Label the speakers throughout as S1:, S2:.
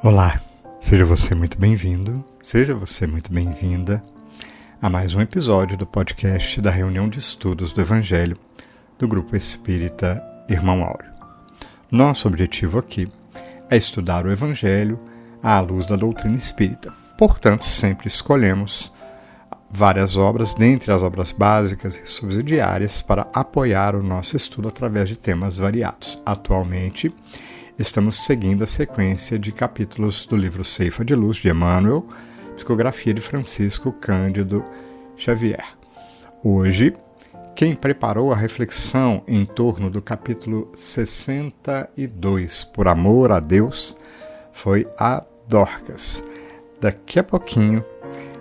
S1: Olá, seja você muito bem-vindo, seja você muito bem-vinda a mais um episódio do podcast da reunião de estudos do Evangelho do Grupo Espírita Irmão Áureo. Nosso objetivo aqui é estudar o Evangelho à luz da doutrina espírita. Portanto, sempre escolhemos várias obras, dentre as obras básicas e subsidiárias, para apoiar o nosso estudo através de temas variados. Atualmente, estamos seguindo a sequência de capítulos do livro Ceifa de Luz, de Emmanuel, psicografia de Francisco Cândido Xavier. Hoje, quem preparou a reflexão em torno do capítulo 62, Por Amor a Deus, foi a Dorcas. Daqui a pouquinho,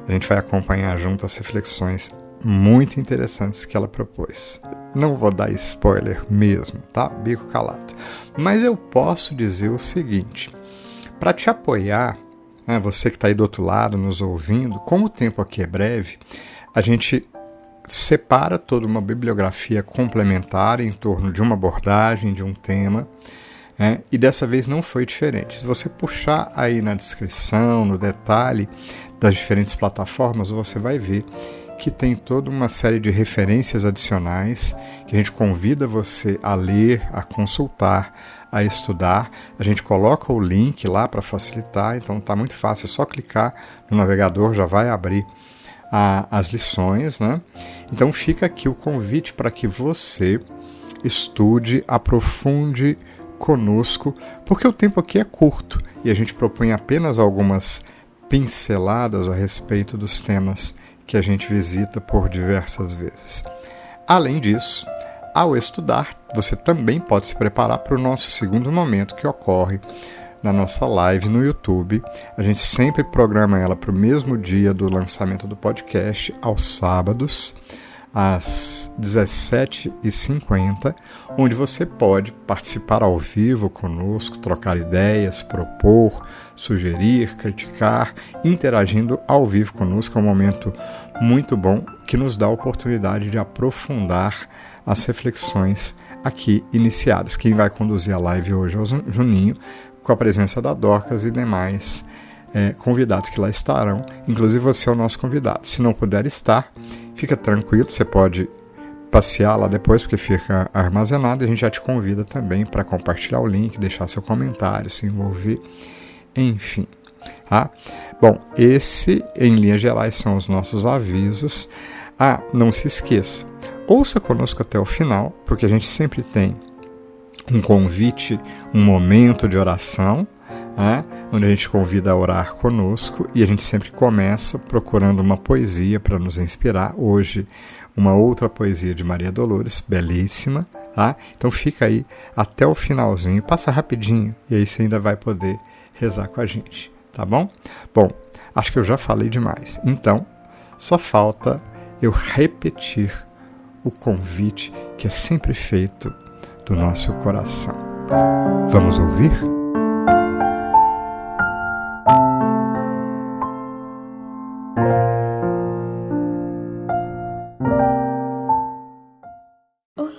S1: a gente vai acompanhar junto as reflexões muito interessantes que ela propôs. Não vou dar spoiler mesmo, tá? Bico calado. Mas eu posso dizer o seguinte, para te apoiar, você que está aí do outro lado nos ouvindo, como o tempo aqui é breve, a gente separa toda uma bibliografia complementar em torno de uma abordagem, de um tema, e dessa vez não foi diferente. Se você puxar aí na descrição, no detalhe das diferentes plataformas, você vai ver que tem toda uma série de referências adicionais que a gente convida você a ler, a consultar, a estudar. A gente coloca o link lá para facilitar, então está muito fácil, é só clicar no navegador, já vai abrir as lições, né? Então fica aqui o convite para que você estude, aprofunde conosco, porque o tempo aqui é curto e a gente propõe apenas algumas pinceladas a respeito dos temas que a gente visita por diversas vezes. Além disso, ao estudar, você também pode se preparar para o nosso segundo momento, que ocorre na nossa live no YouTube. A gente sempre programa ela para o mesmo dia do lançamento do podcast, aos sábados, às 17h50, onde você pode participar ao vivo conosco, trocar ideias, propor, sugerir, criticar, interagindo ao vivo conosco. É um momento muito bom que nos dá a oportunidade de aprofundar as reflexões aqui iniciadas. Quem vai conduzir a live hoje é o Juninho, com a presença da Dorcas e demais convidados que lá estarão. Inclusive você é o nosso convidado. Se não puder estar, fica tranquilo, você pode passear lá depois, porque fica armazenado, e a gente já te convida também para compartilhar o link, deixar seu comentário, se envolver, enfim. Bom, esse, em linhas gerais, são os nossos avisos. Não se esqueça, ouça conosco até o final, porque a gente sempre tem um convite, um momento de oração, onde a gente convida a orar conosco, e a gente sempre começa procurando uma poesia para nos inspirar. Hoje, uma outra poesia de Maria Dolores, belíssima, Então fica aí até o finalzinho, passa rapidinho, e aí você ainda vai poder rezar com a gente, tá bom? Bom, acho que eu já falei demais, então só falta eu repetir o convite que é sempre feito do nosso coração. Vamos ouvir?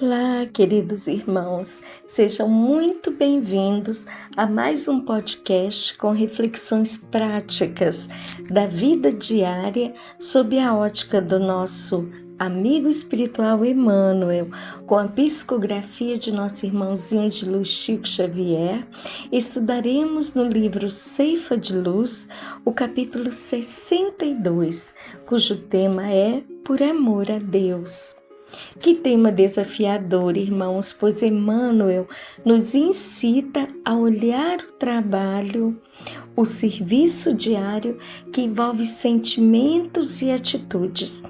S2: Olá, queridos irmãos, sejam muito bem-vindos a mais um podcast com reflexões práticas da vida diária sob a ótica do nosso amigo espiritual Emmanuel, com a psicografia de nosso irmãozinho de luz Chico Xavier. Estudaremos no livro Ceifa de Luz, o capítulo 62, cujo tema é Por Amor a Deus. Que tema desafiador, irmãos, pois Emmanuel nos incita a olhar o trabalho, o serviço diário que envolve sentimentos e atitudes,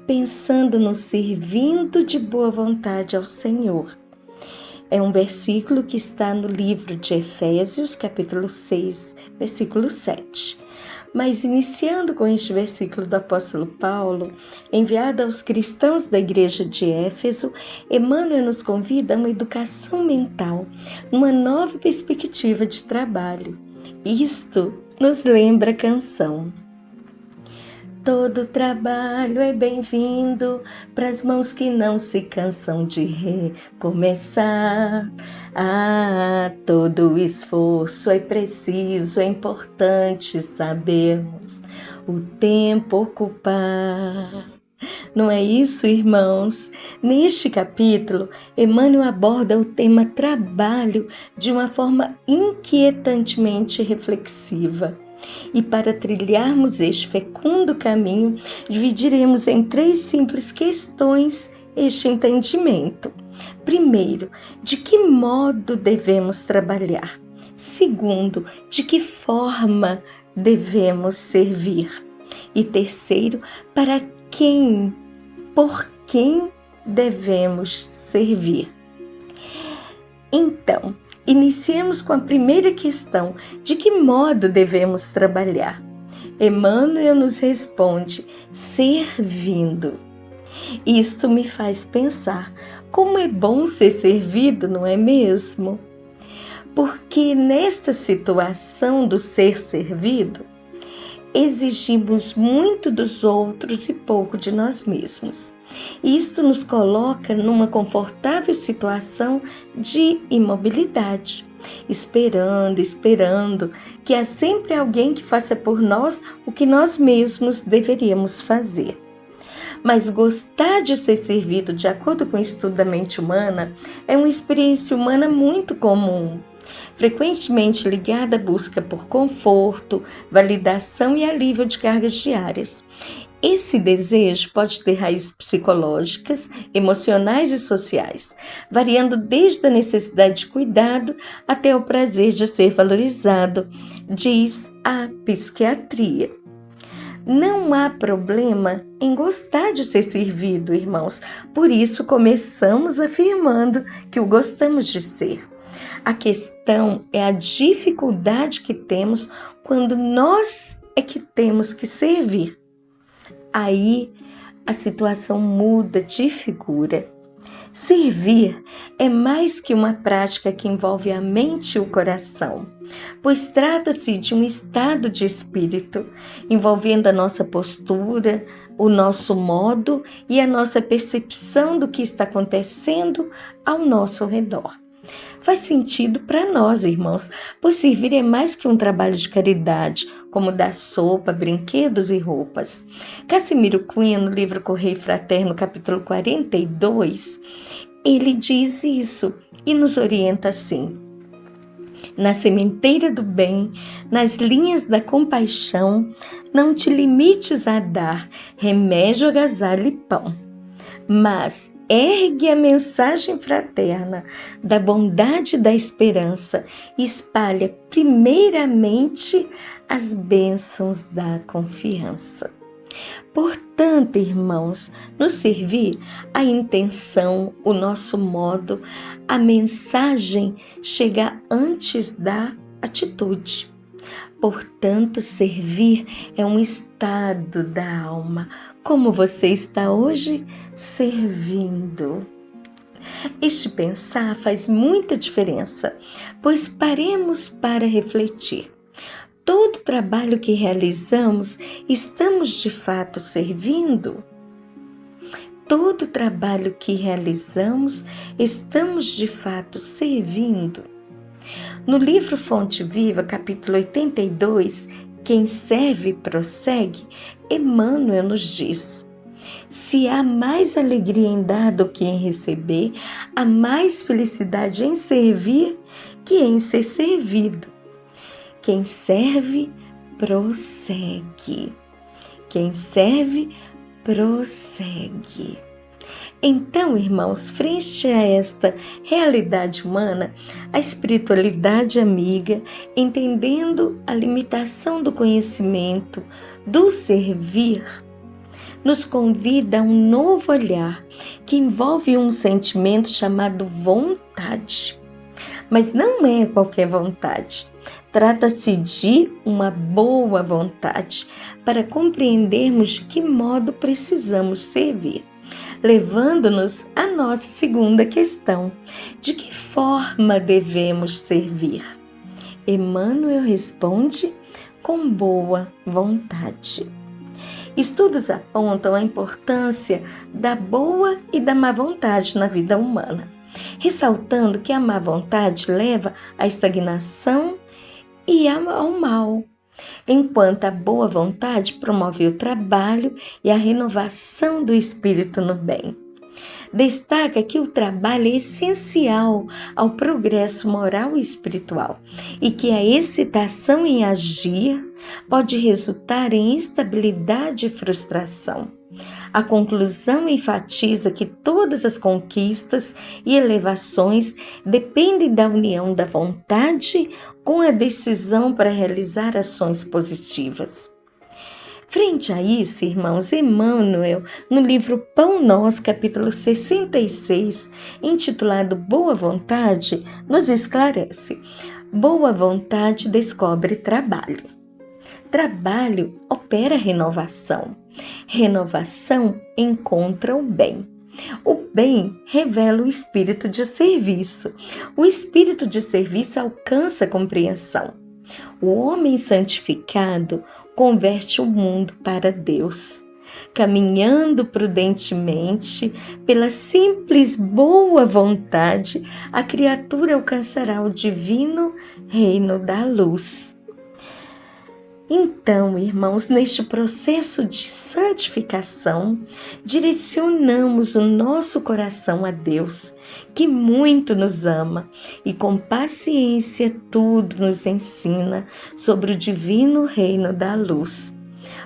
S2: pensando no servindo de boa vontade ao Senhor. É um versículo que está no livro de Efésios, capítulo 6, versículo 7. Mas iniciando com este versículo do apóstolo Paulo, enviado aos cristãos da igreja de Éfeso, Emmanuel nos convida a uma educação mental, uma nova perspectiva de trabalho. Isto nos lembra a canção. Todo trabalho é bem-vindo para as mãos que não se cansam de recomeçar. Todo esforço é preciso, é importante sabermos o tempo ocupar. Não é isso, irmãos? Neste capítulo, Emmanuel aborda o tema trabalho de uma forma inquietantemente reflexiva. E para trilharmos este fecundo caminho, dividiremos em 3 simples questões este entendimento. Primeiro, de que modo devemos trabalhar? Segundo, de que forma devemos servir? E terceiro, para quem, por quem devemos servir? Então, iniciemos com a primeira questão: de que modo devemos trabalhar? Emmanuel nos responde: servindo. Isto me faz pensar como é bom ser servido, não é mesmo? Porque nesta situação do ser servido, exigimos muito dos outros e pouco de nós mesmos. Isto nos coloca numa confortável situação de imobilidade, esperando que há sempre alguém que faça por nós o que nós mesmos deveríamos fazer. Mas gostar de ser servido, de acordo com o estudo da mente humana, é uma experiência humana muito comum, frequentemente ligada à busca por conforto, validação e alívio de cargas diárias. Esse desejo pode ter raízes psicológicas, emocionais e sociais, variando desde a necessidade de cuidado até o prazer de ser valorizado, diz a psiquiatria. Não há problema em gostar de ser servido, irmãos, por isso começamos afirmando que o gostamos de ser. A questão é a dificuldade que temos quando nós é que temos que servir. Aí a situação muda de figura. Servir é mais que uma prática que envolve a mente e o coração, pois trata-se de um estado de espírito, envolvendo a nossa postura, o nosso modo e a nossa percepção do que está acontecendo ao nosso redor. Faz sentido para nós, irmãos, pois servir é mais que um trabalho de caridade, como dar sopa, brinquedos e roupas. Casimiro Cunha, no livro Correio Fraterno, capítulo 42, ele diz isso e nos orienta assim: na sementeira do bem, nas linhas da compaixão, não te limites a dar remédio, agasalho e pão, mas ergue a mensagem fraterna da bondade e da esperança e espalha primeiramente as bênçãos da confiança. Portanto, irmãos, no servir, a intenção, o nosso modo, a mensagem chega antes da atitude. Portanto, servir é um estado da alma. Como você está hoje servindo? Este pensar faz muita diferença, pois paremos para refletir. Todo trabalho que realizamos, estamos de fato servindo? Todo trabalho que realizamos, estamos de fato servindo? No livro Fonte Viva, capítulo 82, Quem serve prossegue, Emmanuel nos diz: se há mais alegria em dar do que em receber, há mais felicidade em servir que em ser servido. Quem serve, prossegue. Quem serve, prossegue. Então, irmãos, frente a esta realidade humana, a espiritualidade amiga, entendendo a limitação do conhecimento, do servir, nos convida a um novo olhar que envolve um sentimento chamado vontade. Mas não é qualquer vontade. Trata-se de uma boa vontade para compreendermos de que modo precisamos servir. Levando-nos à nossa segunda questão: de que forma devemos servir? Emmanuel responde: com boa vontade. Estudos apontam a importância da boa e da má vontade na vida humana, ressaltando que a má vontade leva à estagnação e ao mal, enquanto a boa vontade promove o trabalho e a renovação do espírito no bem. Destaca que o trabalho é essencial ao progresso moral e espiritual e que a excitação em agir pode resultar em instabilidade e frustração. A conclusão enfatiza que todas as conquistas e elevações dependem da união da vontade com a decisão para realizar ações positivas. Frente a isso, irmãos, Emmanuel, no livro Pão Nosso, capítulo 66, intitulado Boa Vontade, nos esclarece: boa vontade descobre trabalho. Trabalho opera renovação. Renovação encontra o bem. O bem revela o espírito de serviço. O espírito de serviço alcança a compreensão. O homem santificado converte o mundo para Deus. Caminhando prudentemente, pela simples boa vontade, a criatura alcançará o divino reino da luz. Então, irmãos, neste processo de santificação, direcionamos o nosso coração a Deus, que muito nos ama e com paciência tudo nos ensina sobre o divino reino da luz.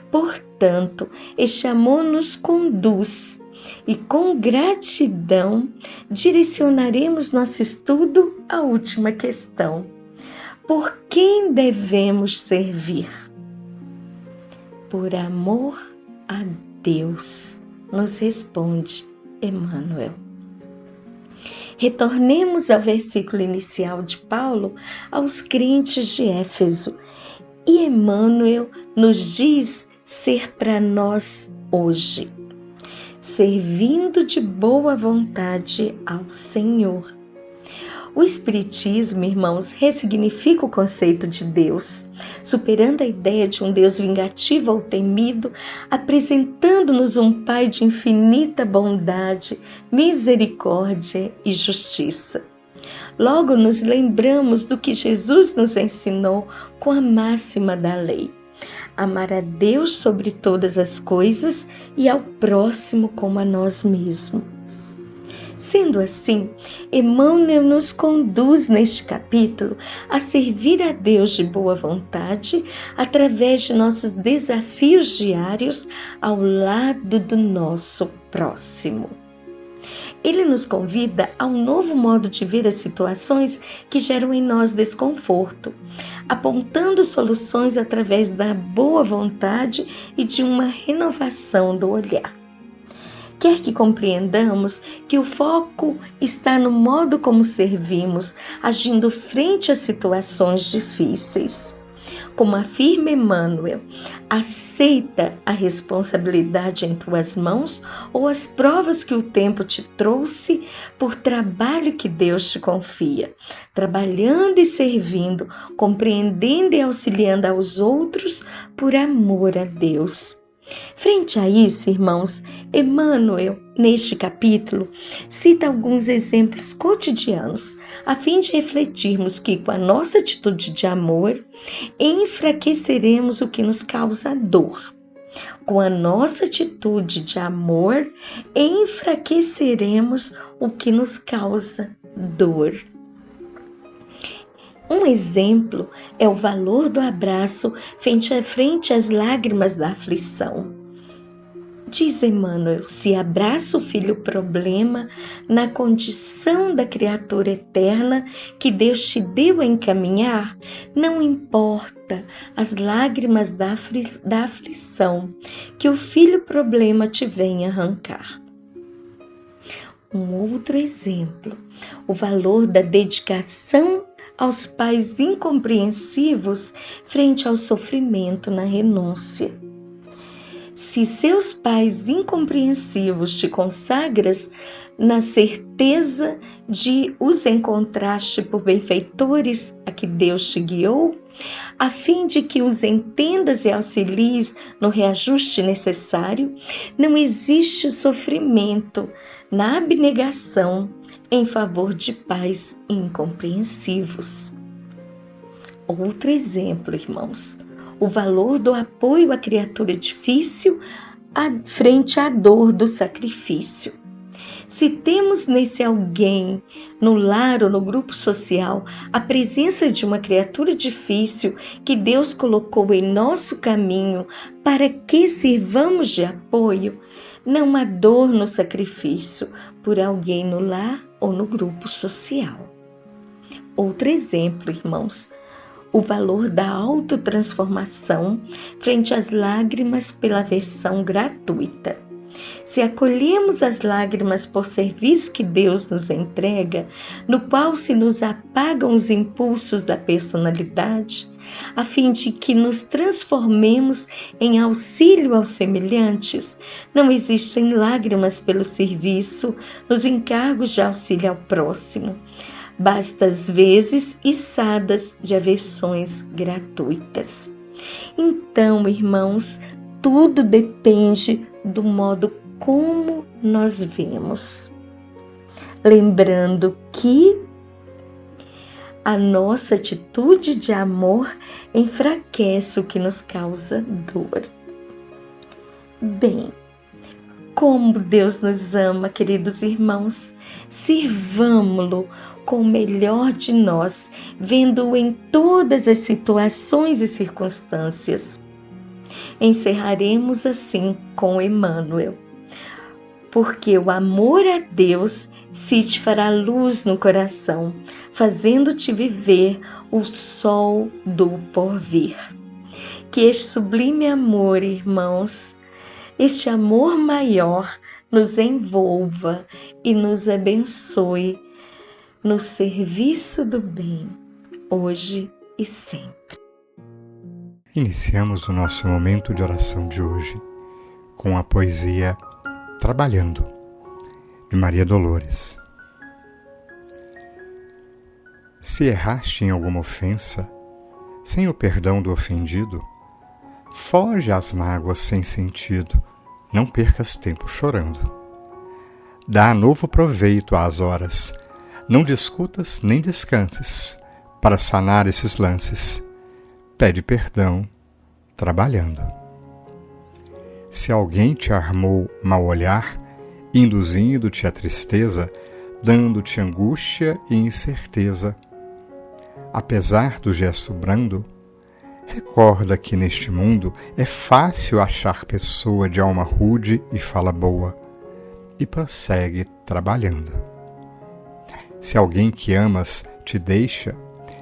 S2: Portanto, este amor nos conduz e com gratidão direcionaremos nosso estudo à última questão. Por quem devemos servir? Por amor a Deus, nos responde Emmanuel. Retornemos ao versículo inicial de Paulo aos crentes de Éfeso. E Emmanuel nos diz ser para nós hoje, servindo de boa vontade ao Senhor. O Espiritismo, irmãos, ressignifica o conceito de Deus, superando a ideia de um Deus vingativo ou temido, apresentando-nos um Pai de infinita bondade, misericórdia e justiça. Logo nos lembramos do que Jesus nos ensinou com a máxima da lei: amar a Deus sobre todas as coisas e ao próximo como a nós mesmos. Sendo assim, Emmanuel nos conduz neste capítulo a servir a Deus de boa vontade através de nossos desafios diários ao lado do nosso próximo. Ele nos convida a um novo modo de ver as situações que geram em nós desconforto, apontando soluções através da boa vontade e de uma renovação do olhar. Quer que compreendamos que o foco está no modo como servimos, agindo frente a situações difíceis. Como afirma Emmanuel, aceita a responsabilidade em tuas mãos ou as provas que o tempo te trouxe por trabalho que Deus te confia, trabalhando e servindo, compreendendo e auxiliando aos outros por amor a Deus. Frente a isso, irmãos, Emmanuel, neste capítulo, cita alguns exemplos cotidianos, a fim de refletirmos que, com a nossa atitude de amor, enfraqueceremos o que nos causa dor. Com a nossa atitude de amor, enfraqueceremos o que nos causa dor. Um exemplo é o valor do abraço frente às lágrimas da aflição. Diz Emmanuel: se abraça o filho problema na condição da criatura eterna que Deus te deu a encaminhar, não importa as lágrimas da aflição que o filho problema te vem arrancar. Um outro exemplo, o valor da dedicação aos pais incompreensivos frente ao sofrimento na renúncia. Se seus pais incompreensivos te consagras na certeza de os encontraste por benfeitores a que Deus te guiou, a fim de que os entendas e auxilies no reajuste necessário, não existe sofrimento na abnegação em favor de pais incompreensivos. Outro exemplo, irmãos, o valor do apoio à criatura difícil frente à dor do sacrifício. Se temos nesse alguém, no lar ou no grupo social, a presença de uma criatura difícil que Deus colocou em nosso caminho para que sirvamos de apoio, não há dor no sacrifício por alguém no lar ou no grupo social. Outro exemplo, irmãos, o valor da autotransformação frente às lágrimas pela versão gratuita. Se acolhemos as lágrimas por serviço que Deus nos entrega, no qual se nos apagam os impulsos da personalidade, a fim de que nos transformemos em auxílio aos semelhantes, não existem lágrimas pelo serviço nos encargos de auxílio ao próximo. Basta às vezes içadas de aversões gratuitas. Então, irmãos, tudo depende do modo como nós vemos. Lembrando que a nossa atitude de amor enfraquece o que nos causa dor. Bem, como Deus nos ama, queridos irmãos, sirvamo-lo com o melhor de nós, vendo-o em todas as situações e circunstâncias. Encerraremos assim com Emmanuel, porque o amor a Deus se te fará luz no coração, fazendo-te viver o sol do porvir. Que este sublime amor, irmãos, este amor maior nos envolva e nos abençoe no serviço do bem, hoje e sempre.
S1: Iniciamos o nosso momento de oração de hoje com a poesia Trabalhando, de Maria Dolores. Se erraste em alguma ofensa, sem o perdão do ofendido, foge às mágoas sem sentido, não percas tempo chorando. Dá novo proveito às horas, não discutas nem descanses, para sanar esses lances, pede perdão, trabalhando. Se alguém te armou mau olhar, induzindo-te à tristeza, dando-te angústia e incerteza, apesar do gesto brando, recorda que neste mundo é fácil achar pessoa de alma rude e fala boa, e prossegue trabalhando. Se alguém que amas te deixa,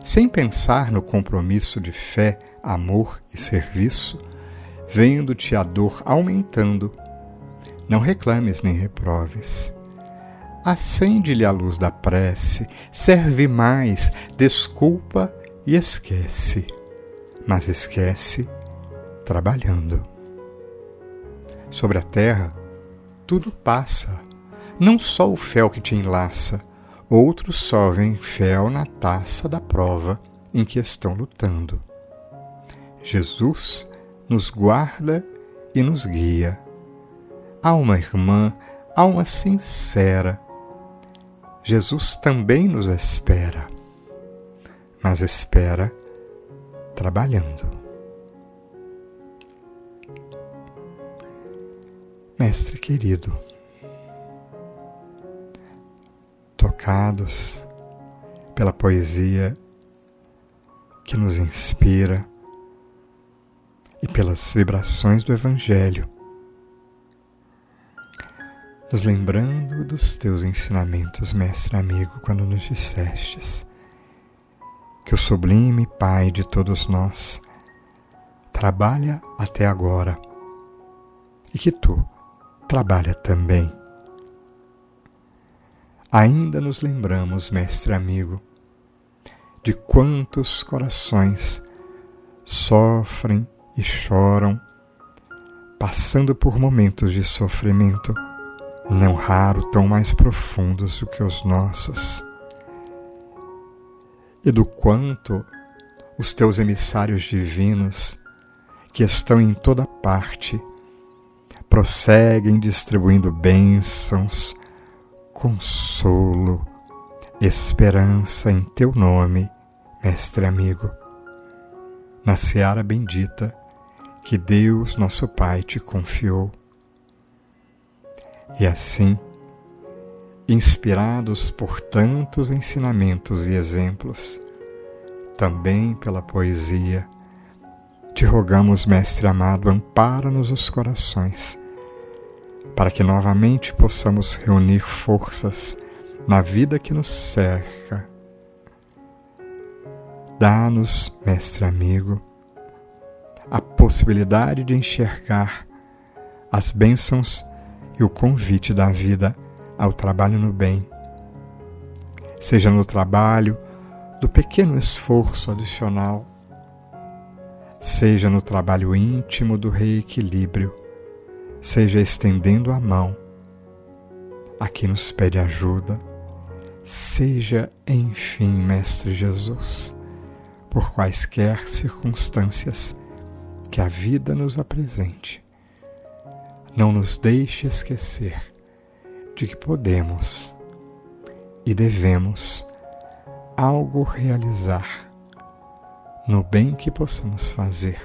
S1: sem pensar no compromisso de fé, amor e serviço, vendo-te a dor aumentando, não reclames nem reproves. Acende-lhe a luz da prece, serve mais, desculpa e esquece, mas esquece trabalhando. Sobre a terra, tudo passa, não só o fel que te enlaça, outros só veem fel na taça da prova em que estão lutando. Jesus nos guarda e nos guia. Alma irmã, alma sincera, Jesus também nos espera, mas espera trabalhando. Mestre querido, tocados pela poesia que nos inspira e pelas vibrações do Evangelho, nos lembrando dos teus ensinamentos, mestre amigo, quando nos dissestes que o sublime Pai de todos nós trabalha até agora e que tu trabalha também. Ainda nos lembramos, mestre amigo, de quantos corações sofrem e choram, passando por momentos de sofrimento, não raro tão mais profundos do que os nossos, e do quanto os teus emissários divinos, que estão em toda parte, prosseguem distribuindo bênçãos, consolo, esperança em teu nome, mestre amigo, na seara bendita que Deus nosso Pai te confiou. E assim, inspirados por tantos ensinamentos e exemplos, também pela poesia, te rogamos, mestre amado, ampara-nos os corações, para que novamente possamos reunir forças na vida que nos cerca. Dá-nos, mestre amigo, a possibilidade de enxergar as bênçãos e o convite da vida ao trabalho no bem, seja no trabalho do pequeno esforço adicional, seja no trabalho íntimo do reequilíbrio, seja estendendo a mão a quem nos pede ajuda, seja, enfim, Mestre Jesus, por quaisquer circunstâncias que a vida nos apresente, não nos deixe esquecer de que podemos e devemos algo realizar no bem que possamos fazer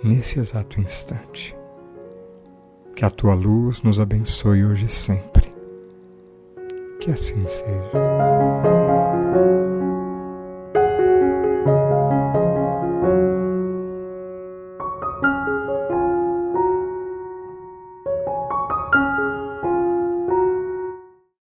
S1: nesse exato instante. Que a tua luz nos abençoe hoje e sempre. Que assim seja.